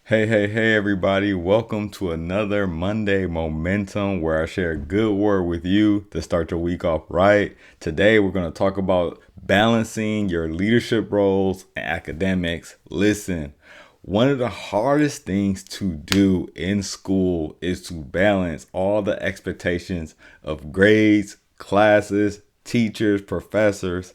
Hey, everybody. Welcome to another Monday Momentum where I share a good word with you to start your week off right. Today, we're going to talk about balancing your leadership roles and academics. Listen, one of the hardest things to do in school is to balance all the expectations of grades, classes, teachers, professors,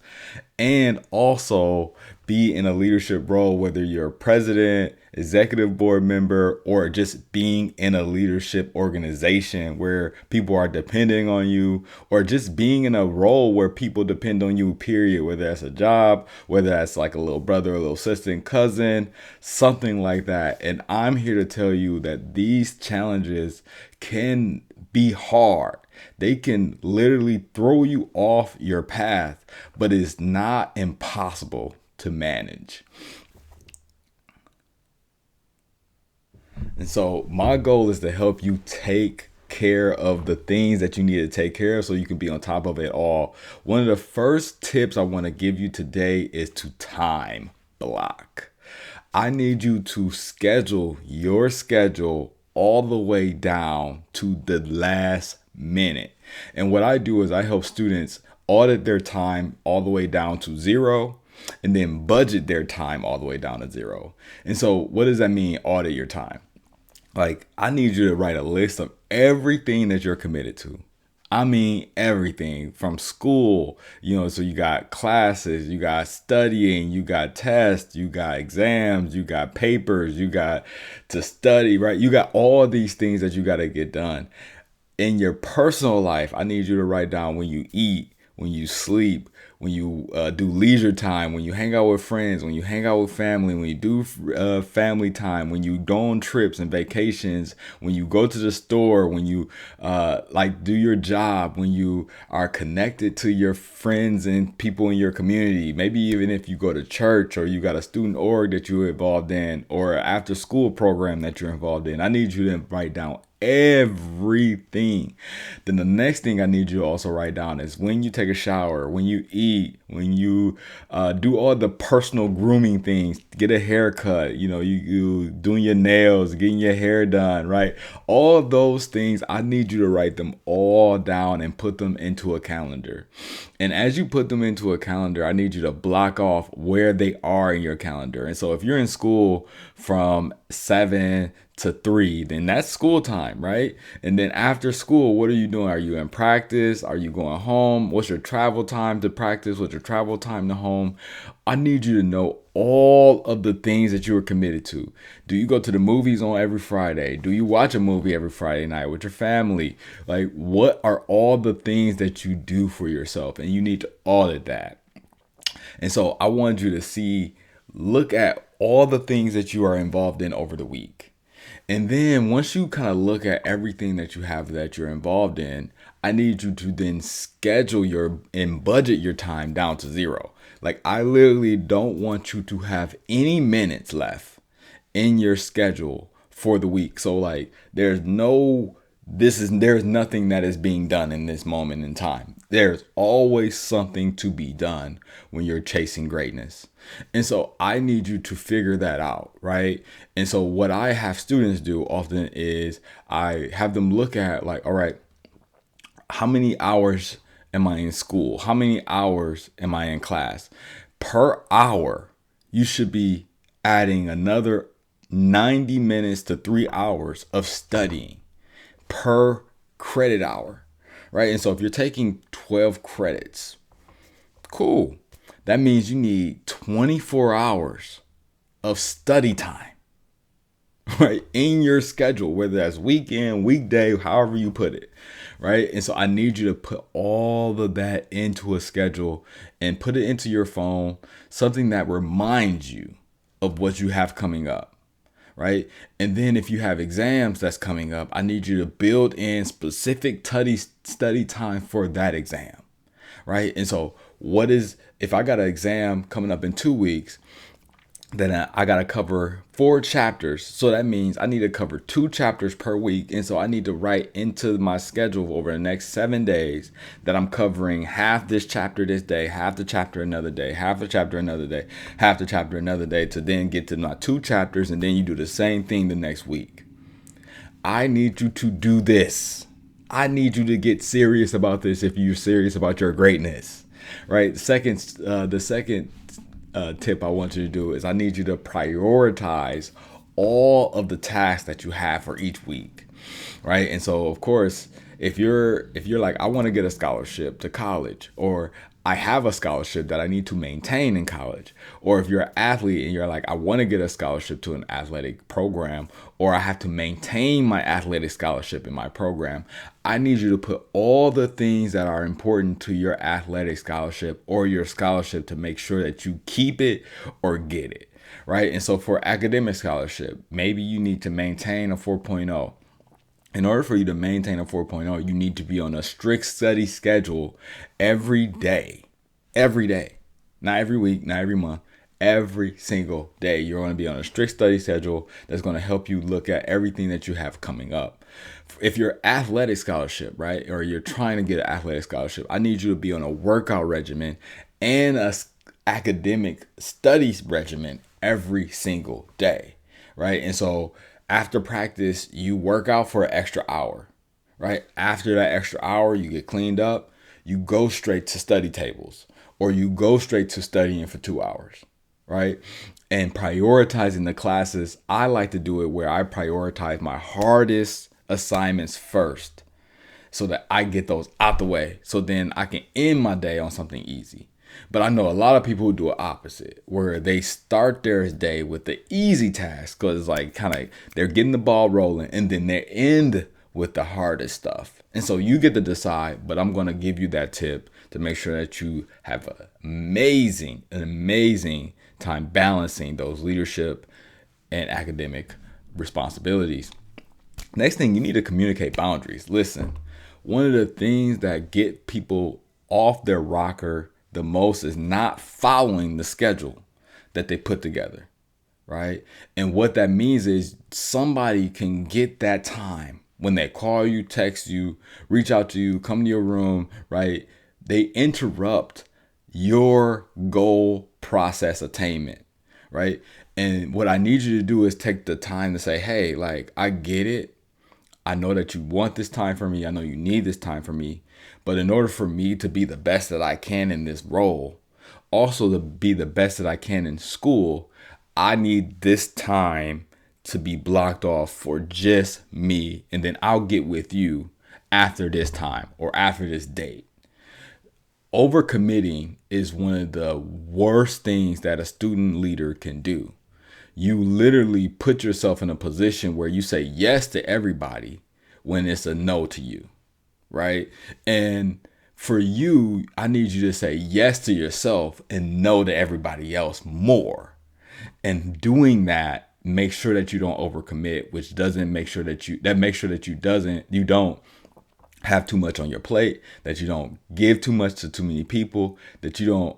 and also be in a leadership role, whether you're a president, executive board member, or just being in a leadership organization where people are depending on you, or just being in a role where people depend on you, period, whether that's a job, whether that's like a little brother, a little sister, cousin, something like that. And I'm here to tell you that these challenges can be hard. They can literally throw you off your path, but it's not impossible to manage. And so, my goal is to help you take care of the things that you need to take care of so you can be on top of it all. One of the first tips I want to give you today is to time block. I need you to schedule your schedule all the way down to the last minute. And what I do is I help students audit their time all the way down to zero and then budget their time all the way down to zero. And so, what does that mean, audit your time? Like, I need you to write a list of everything that you're committed to. I mean, everything from school, so you got classes, you got studying, you got tests, you got exams, you got papers, you got to study, right? You got all these things that you got to get done. In your personal life, I need you to write down when you eat, when you sleep, when you do leisure time, when you hang out with friends, when you hang out with family, when you do family time, when you go on trips and vacations, when you go to the store, when you do your job, when you are connected to your friends and people in your community, maybe even if you go to church or you got a student org that you're involved in or after school program that you're involved in. I need you to write down everything. Then the next thing I need you to also write down is when you take a shower, when you eat, when you do all the personal grooming things, get a haircut, you doing your nails, getting your hair done, right? All of those things, I need you to write them all down and put them into a calendar. And as you put them into a calendar, I need you to block off where they are in your calendar. And so if you're in school from 7 to 3, then that's school time, right? And then after school, what are you doing? Are you in practice? Are you going home? What's your travel time to practice? What's your travel time to home? I need you to know all of the things that you are committed to. Do you go to the movies on every Friday? Do you watch a movie every Friday night with your family? Like, what are all the things that you do for yourself? And you need to audit that. And so I want you to look at all the things that you are involved in over the week. And then once you kind of look at everything that you have that you're involved in, I need you to then schedule and budget your time down to zero. Like, I literally don't want you to have any minutes left in your schedule for the week. So like there's nothing that is being done in this moment in time. There's always something to be done when you're chasing greatness. And so I need you to figure that out, right? And so what I have students do often is I have them look at, like, all right, how many hours am I in school? How many hours am I in class? Per hour, you should be adding another 90 minutes to 3 hours of studying per credit hour, right? And so if you're taking 12 credits, cool. That means you need 24 hours of study time, right? In your schedule, whether that's weekend, weekday, however you put it, right? And so I need you to put all of that into a schedule and put it into your phone, something that reminds you of what you have coming up, right? And then if you have exams that's coming up, I need you to build in specific study time for that exam, right? And so if I got an exam coming up in 2 weeks, then I got to cover 4 chapters. So that means I need to cover 2 chapters per week. And so I need to write into my schedule over the next 7 days that I'm covering half this chapter this day, half the chapter another day, half the chapter another day, half the chapter another day, to then get to my 2 chapters. And then you do the same thing the next week. I need you to do this. I need you to get serious about this if you're serious about your greatness, right? The second tip I want you to do is I need you to prioritize all of the tasks that you have for each week, right? And so, of course, if you're like, I want to get a scholarship to college, or I have a scholarship that I need to maintain in college, or if you're an athlete and you're like, I want to get a scholarship to an athletic program, or I have to maintain my athletic scholarship in my program, I need you to put all the things that are important to your athletic scholarship or your scholarship to make sure that you keep it or get it, right? And so for academic scholarship, maybe you need to maintain a 4.0. In order for you to maintain a 4.0, you need to be on a strict study schedule every day, not every week, not every month, every single day. You're going to be on a strict study schedule that's going to help you look at everything that you have coming up. If you're athletic scholarship, right, or you're trying to get an athletic scholarship, I need you to be on a workout regimen and a academic studies regimen every single day, right? And so after practice, you work out for an extra hour, right? After that extra hour, you get cleaned up, you go straight to study tables, or you go straight to studying for 2 hours, right? And prioritizing the classes, I like to do it where I prioritize my hardest assignments first so that I get those out the way. So then I can end my day on something easy. But I know a lot of people who do it opposite, where they start their day with the easy task because it's like kind of they're getting the ball rolling, and then they end with the hardest stuff. And so you get to decide, but I'm going to give you that tip to make sure that you have an amazing time balancing those leadership and academic responsibilities. Next thing, you need to communicate boundaries. Listen, one of the things that get people off their rocker the most is not following the schedule that they put together, right? And what that means is somebody can get that time when they call you, text you, reach out to you, come to your room, right? They interrupt your goal process attainment, right? And what I need you to do is take the time to say, hey, like, I get it. I know that you want this time for me. I know you need this time for me. But in order for me to be the best that I can in this role, also to be the best that I can in school, I need this time to be blocked off for just me. And then I'll get with you after this time or after this date. Overcommitting is one of the worst things that a student leader can do. You literally put yourself in a position where you say yes to everybody when it's a no to you, right? And for you, I need you to say yes to yourself and no to everybody else more. And doing that, make sure that you don't overcommit, which doesn't make sure that you don't have too much on your plate, that you don't give too much to too many people, that you don't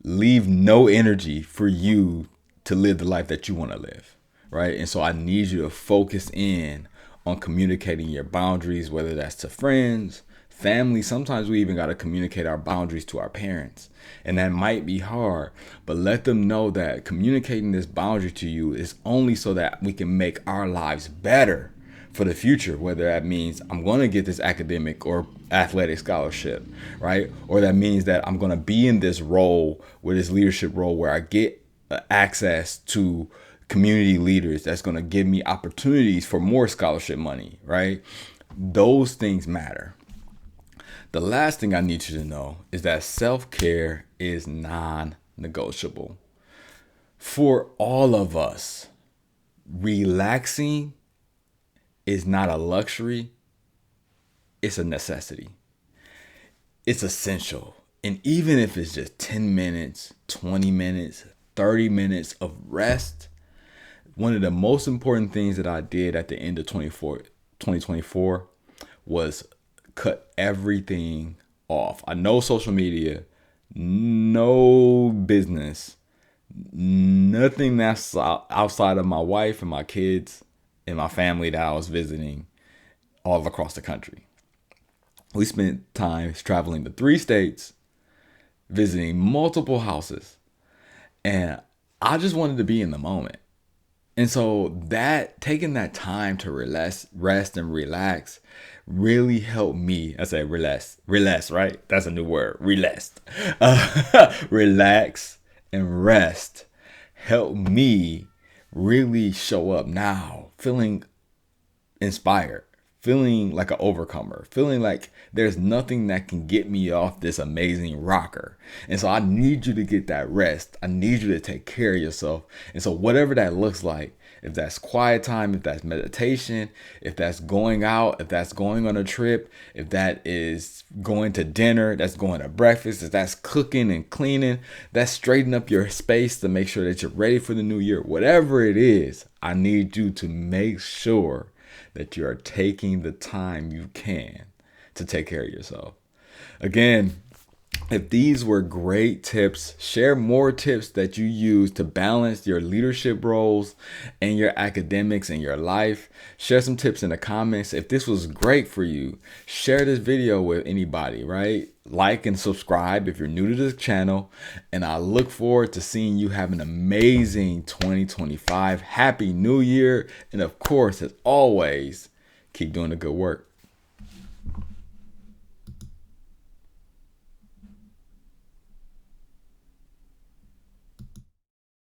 leave no energy for you to live the life that you want to live, right? And so I need you to focus in on communicating your boundaries, whether that's to friends, family. Sometimes we even got to communicate our boundaries to our parents, and that might be hard, but let them know that communicating this boundary to you is only so that we can make our lives better for the future, whether that means I'm going to get this academic or athletic scholarship, right? Or that means that I'm going to be in this role, with this leadership role, where I get access to community leaders that's going to give me opportunities for more scholarship money, right? Those things matter. The last thing I need you to know is that self-care is non-negotiable. For all of us, relaxing is not a luxury, it's a necessity. It's essential. And even if it's just 10 minutes, 20 minutes, 30 minutes of rest, one of the most important things that I did at the end of 2024 was cut everything off. I know social media, no business, Nothing that's outside of my wife and my kids and my family that I was visiting all across the country. We spent time traveling to 3 states, visiting multiple houses, and I just wanted to be in the moment. And so that taking that time to rest and relax really helped me. I say relax, right? That's a new word, relax. Relax and rest helped me really show up now, feeling inspired, feeling like an overcomer, feeling like there's nothing that can get me off this amazing rocker. And so I need you to get that rest. I need you to take care of yourself. And so whatever that looks like, if that's quiet time, if that's meditation, if that's going out, if that's going on a trip, if that is going to dinner, that's going to breakfast, if that's cooking and cleaning, that's straightening up your space to make sure that you're ready for the new year. Whatever it is, I need you to make sure that you are taking the time you can to take care of yourself. Again, if these were great tips, share more tips that you use to balance your leadership roles and your academics and your life. Share some tips in the comments. If this was great for you, share this video with anybody, right? Like and subscribe if you're new to this channel. And I look forward to seeing you have an amazing 2025. Happy New Year. And of course, as always, keep doing the good work.